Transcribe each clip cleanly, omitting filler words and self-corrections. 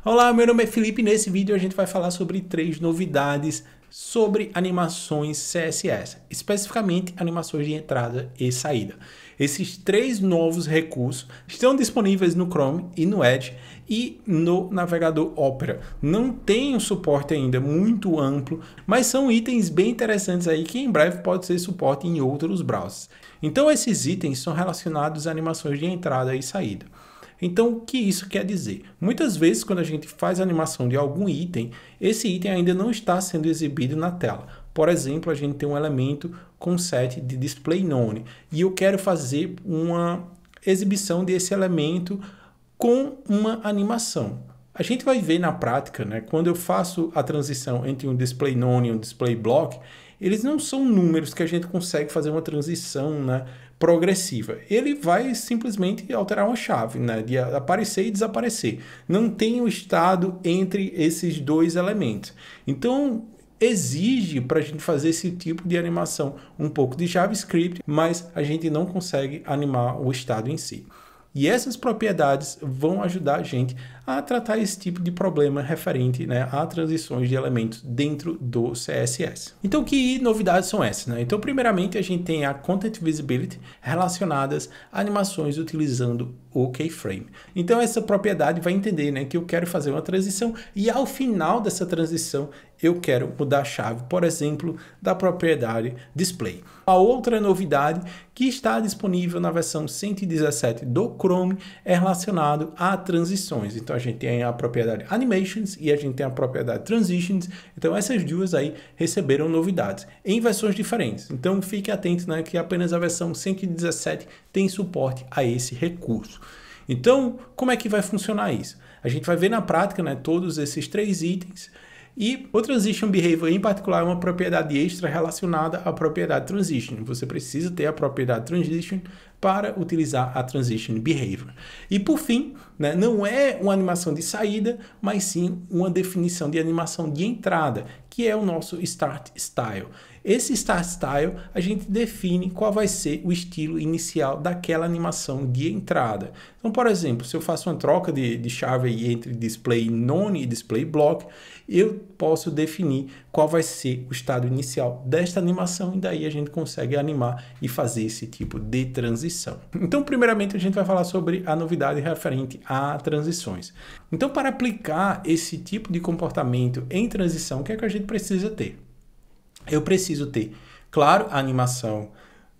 Olá, meu nome é Felipe e nesse vídeo a gente vai falar sobre 3 novidades sobre animações CSS, especificamente animações de entrada e saída. Esses 3 novos recursos estão disponíveis no Chrome e no Edge e no navegador Opera. Não tem um suporte ainda muito amplo, mas são itens bem interessantes aí que em breve pode ser suporte em outros browsers. Então esses itens são relacionados a animações de entrada e saída. Então, o que isso quer dizer? Muitas vezes, quando a gente faz a animação de algum item, esse item ainda não está sendo exibido na tela. Por exemplo, a gente tem um elemento com set de display none e eu quero fazer uma exibição desse elemento com uma animação. A gente vai ver na prática, né, quando eu faço a transição entre um display none e um display block, eles não são números que a gente consegue fazer uma transição, né, progressiva. Ele vai simplesmente alterar uma chave, né, de aparecer e desaparecer. Não tem o estado entre esses dois elementos. Então, exige para a gente fazer esse tipo de animação um pouco de JavaScript, mas a gente não consegue animar o estado em si. E essas propriedades vão ajudar a gente a tratar esse tipo de problema referente, né, a transições de elementos dentro do CSS. Então, que novidades são essas? Né? Então, primeiramente, a gente tem a Content Visibility relacionadas a animações utilizando o keyframe. Então, essa propriedade vai entender, né, que eu quero fazer uma transição e ao final dessa transição eu quero mudar a chave, por exemplo, da propriedade display. A outra novidade que está disponível na versão 117 do Chrome é relacionado a transições. Então a gente tem a propriedade animations e a gente tem a propriedade transitions. Então essas duas aí receberam novidades em versões diferentes. Então fique atento, né, que apenas a versão 117 tem suporte a esse recurso. Então, como é que vai funcionar isso? A gente vai ver na prática, né, todos esses 3 itens. E o Transition Behavior, em particular, é uma propriedade extra relacionada à propriedade Transition. Você precisa ter a propriedade Transition para utilizar a Transition Behavior. E por fim, né, não é uma animação de saída, mas sim uma definição de animação de entrada, que é o nosso Start Style. Esse Start Style, a gente define qual vai ser o estilo inicial daquela animação de entrada. Então, por exemplo, se eu faço uma troca de chave entre display none e display block, eu posso definir qual vai ser o estado inicial desta animação e daí a gente consegue animar e fazer esse tipo de transição. Então, primeiramente, a gente vai falar sobre a novidade referente a transições. Então, para aplicar esse tipo de comportamento em transição, o que é que a gente precisa ter? Eu preciso ter, claro, a animação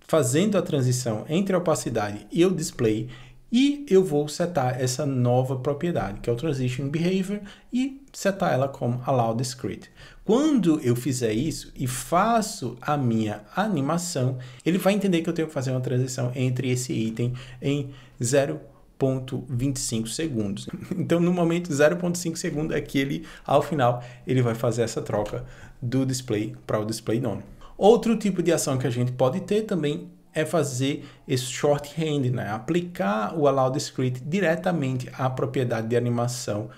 fazendo a transição entre a opacidade e o display e eu vou setar essa nova propriedade, que é o Transition Behavior, e setar ela como Allow Discrete. Quando eu fizer isso e faço a minha animação, ele vai entender que eu tenho que fazer uma transição entre esse item em 0,25 segundos. Então, no momento 0,5 segundos é que ele, ao final, ele vai fazer essa troca do display para o display none. Outro tipo de ação que a gente pode ter também é fazer esse shorthand, né? Aplicar o Allow Discrete diretamente à propriedade de animação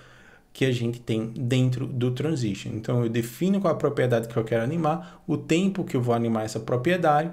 que a gente tem dentro do Transition. Então, eu defino qual é a propriedade que eu quero animar, o tempo que eu vou animar essa propriedade.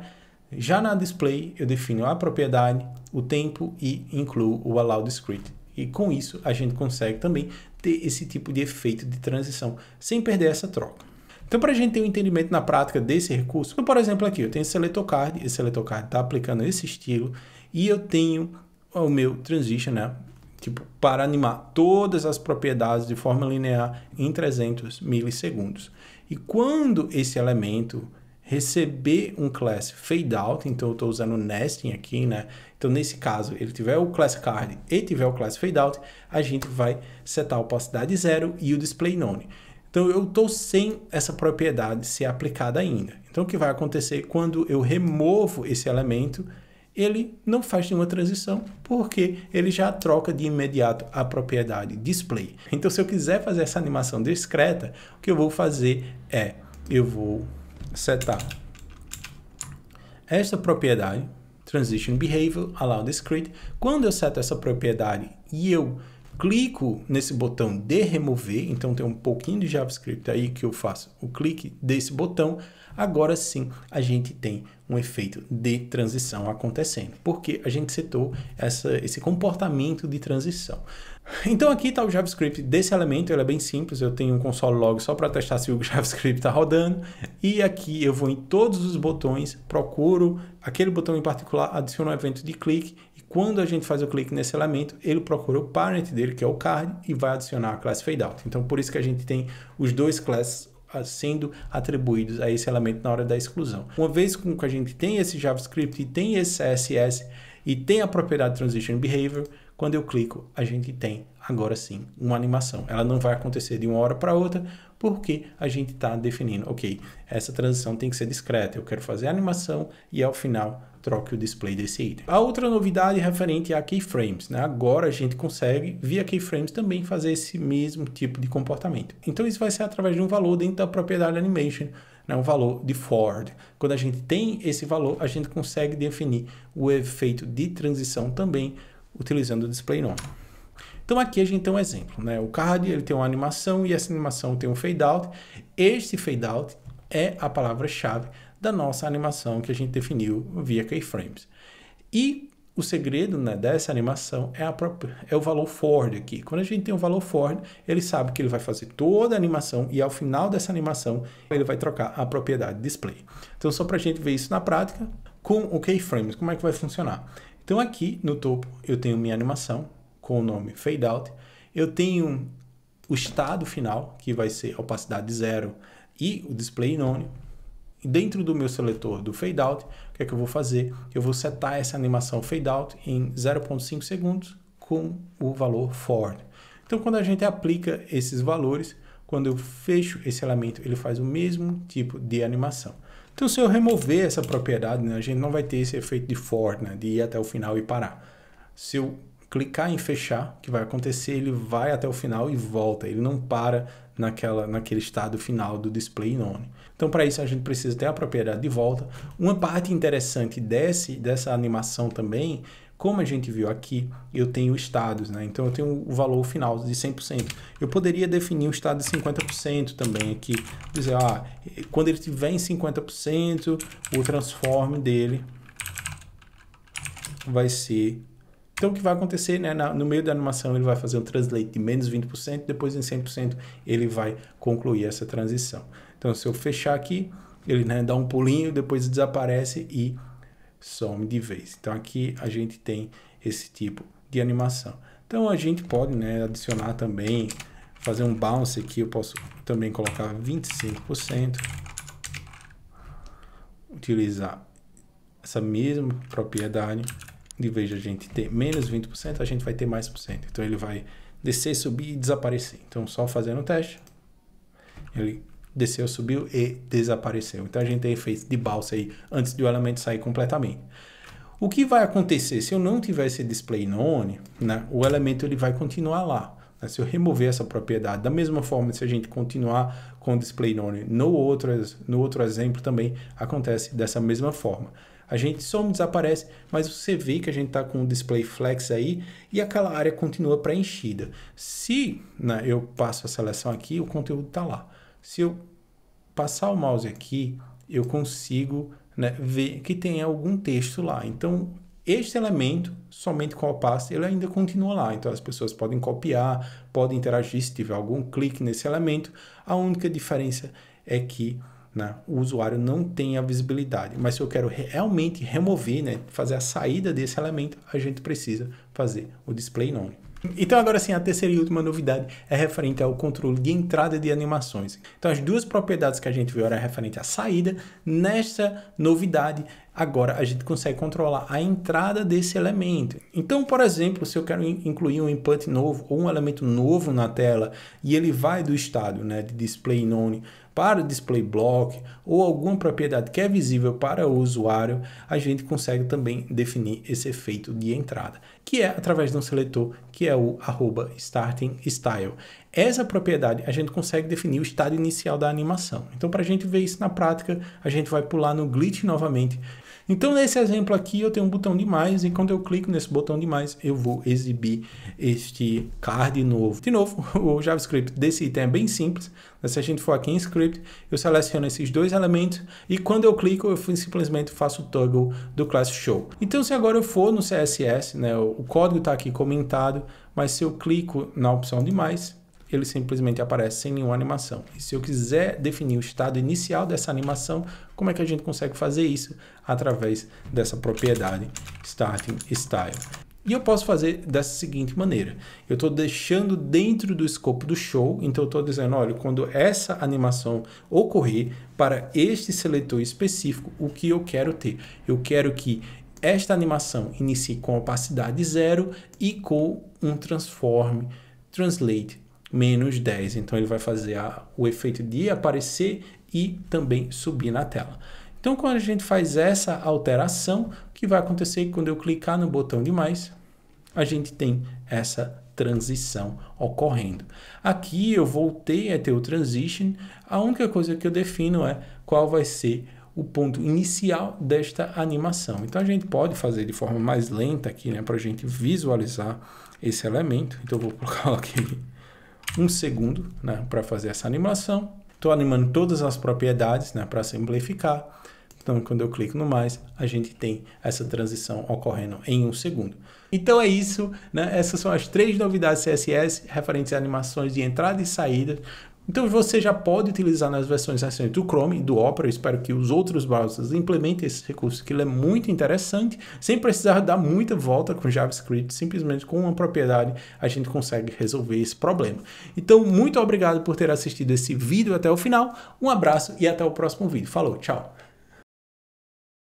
Já na Display, eu defino a propriedade, o tempo e incluo o Allow Discrete. E com isso, a gente consegue também ter esse tipo de efeito de transição, sem perder essa troca. Então, para a gente ter um entendimento na prática desse recurso, então, por exemplo, aqui eu tenho esse Selector Card, esse Selector Card está aplicando esse estilo, e eu tenho o meu Transition, né? Tipo, para animar todas as propriedades de forma linear em 300 milissegundos. E quando esse elemento receber um class fade out, então eu estou usando nesting aqui, né? Então, nesse caso, ele tiver o class card e tiver o class fade out, a gente vai setar a opacidade 0 e o display none. Então, eu estou sem essa propriedade ser aplicada ainda. Então, o que vai acontecer quando eu removo esse elemento? Ele não faz nenhuma transição, porque ele já troca de imediato a propriedade display. Então, se eu quiser fazer essa animação discreta, o que eu vou fazer é, eu vou setar esta propriedade, Transition Behavior, Allow Discrete. Quando eu seto essa propriedade e eu clico nesse botão de remover, então tem um pouquinho de JavaScript aí que eu faço o clique desse botão, agora sim a gente tem um efeito de transição acontecendo, porque a gente setou esse comportamento de transição. Então aqui está o JavaScript desse elemento, ele é bem simples, eu tenho um console log só para testar se o JavaScript está rodando, e aqui eu vou em todos os botões, procuro aquele botão em particular, adiciono um evento de clique, e quando a gente faz o clique nesse elemento, ele procura o parent dele, que é o card, e vai adicionar a classe fadeout. Então por isso que a gente tem os dois classes sendo atribuídos a esse elemento na hora da exclusão. Uma vez que a gente tem esse JavaScript e tem esse CSS e tem a propriedade Transition Behavior, quando eu clico, a gente tem agora sim uma animação. Ela não vai acontecer de uma hora para outra, porque a gente está definindo, ok, essa transição tem que ser discreta, eu quero fazer a animação e ao final troque o display desse item. A outra novidade é referente a keyframes, né? Agora a gente consegue, via keyframes, também fazer esse mesmo tipo de comportamento. Então isso vai ser através de um valor dentro da propriedade animation, né? Um valor de forward. Quando a gente tem esse valor, a gente consegue definir o efeito de transição também utilizando o display nome. Então aqui a gente tem um exemplo, né? O card ele tem uma animação e essa animação tem um fade out. Este fade out é a palavra-chave da nossa animação que a gente definiu via keyframes. E o segredo, né, dessa animação é o valor forward aqui. Quando a gente tem um valor forward, ele sabe que ele vai fazer toda a animação e ao final dessa animação ele vai trocar a propriedade display. Então só para a gente ver isso na prática, com o keyframes, como é que vai funcionar? Então aqui no topo eu tenho minha animação com o nome fade out, eu tenho o estado final, que vai ser opacidade 0 e o display none. Dentro do meu seletor do fade out, o que é que eu vou fazer? Eu vou setar essa animação fade out em 0,5 segundos com o valor forward. Então quando a gente aplica esses valores, quando eu fecho esse elemento, ele faz o mesmo tipo de animação. Então se eu remover essa propriedade, né, a gente não vai ter esse efeito de forward, né, de ir até o final e parar. Se eu clicar em fechar, o que vai acontecer? Ele vai até o final e volta. Ele não para naquele estado final do display none. Então, para isso, a gente precisa ter a propriedade de volta. Uma parte interessante dessa animação também, como a gente viu aqui, eu tenho estados, né? Então, eu tenho o valor final de 100%. Eu poderia definir um estado de 50% também aqui. Dizer, quando ele estiver em 50%, o transform dele vai ser... Então, o que vai acontecer, né, no meio da animação, ele vai fazer um translate de menos 20%, depois em 100% ele vai concluir essa transição. Então, se eu fechar aqui, ele, né, dá um pulinho, depois desaparece e some de vez. Então, aqui a gente tem esse tipo de animação. Então, a gente pode, né, adicionar também, fazer um bounce aqui, eu posso também colocar 25%, utilizar essa mesma propriedade. De vez de a gente ter menos 20%, a gente vai ter mais %. Então, ele vai descer, subir e desaparecer. Então, só fazendo o teste, ele desceu, subiu e desapareceu. Então, a gente tem efeito de bounce aí antes do elemento sair completamente. O que vai acontecer se eu não tiver esse display none, né, o elemento ele vai continuar lá. Né? Se eu remover essa propriedade, da mesma forma, se a gente continuar com o display none no outro exemplo também acontece dessa mesma forma. A gente some, desaparece, mas você vê que a gente está com o display flex aí e aquela área continua preenchida. Se, né, eu passo a seleção aqui, o conteúdo está lá. Se eu passar o mouse aqui, eu consigo, né, ver que tem algum texto lá. Então, este elemento, somente com o opacidade, ele ainda continua lá. Então, as pessoas podem copiar, podem interagir se tiver algum clique nesse elemento. A única diferença é que, né, o usuário não tem a visibilidade, mas se eu quero realmente remover, né, fazer a saída desse elemento, a gente precisa fazer o display none. Então agora sim, a terceira e última novidade é referente ao controle de entrada de animações. Então as duas propriedades que a gente viu era referente à saída. Nesta novidade, agora a gente consegue controlar a entrada desse elemento. Então, por exemplo, se eu quero incluir um input novo ou um elemento novo na tela e ele vai do estado, né, de display none para o display block ou alguma propriedade que é visível para o usuário, a gente consegue também definir esse efeito de entrada, que é através de um seletor que é o @startingStyle. essa propriedade a gente consegue definir o estado inicial da animação. Então, para a gente ver isso na prática, a gente vai pular no glitch novamente. Então, nesse exemplo aqui, eu tenho um botão de mais e quando eu clico nesse botão de mais, eu vou exibir este card novo. De novo, o JavaScript desse item é bem simples. Se a gente for aqui em Script, eu seleciono esses dois elementos e quando eu clico, eu simplesmente faço o toggle do class show. Então, se agora eu for no CSS, né, o código está aqui comentado, mas se eu clico na opção de mais, ele simplesmente aparece sem nenhuma animação. E se eu quiser definir o estado inicial dessa animação, como é que a gente consegue fazer isso? Através dessa propriedade starting style. E eu posso fazer dessa seguinte maneira. Eu estou deixando dentro do escopo do show, então eu estou dizendo, olha, quando essa animação ocorrer para este seletor específico, o que eu quero ter? Eu quero que esta animação inicie com opacidade 0 e com um transform translate -10. Então ele vai fazer o efeito de aparecer e também subir na tela. Então quando a gente faz essa alteração, o que vai acontecer quando eu clicar no botão de mais, a gente tem essa transição ocorrendo. Aqui eu voltei a ter o transition, a única coisa que eu defino é qual vai ser o ponto inicial desta animação. Então a gente pode fazer de forma mais lenta aqui, né, para a gente visualizar esse elemento. Então eu vou colocar aqui 1 segundo, né, para fazer essa animação. Estou animando todas as propriedades, né, para simplificar. Então, quando eu clico no mais, a gente tem essa transição ocorrendo em 1 segundo. Então é isso, né? Essas são as 3 novidades CSS referentes a animações de entrada e saída. Então você já pode utilizar nas versões recentes do Chrome e do Opera. Eu espero que os outros browsers implementem esse recurso, que ele é muito interessante, sem precisar dar muita volta com JavaScript. Simplesmente com uma propriedade a gente consegue resolver esse problema. Então, muito obrigado por ter assistido esse vídeo até o final. Um abraço e até o próximo vídeo. Falou, tchau!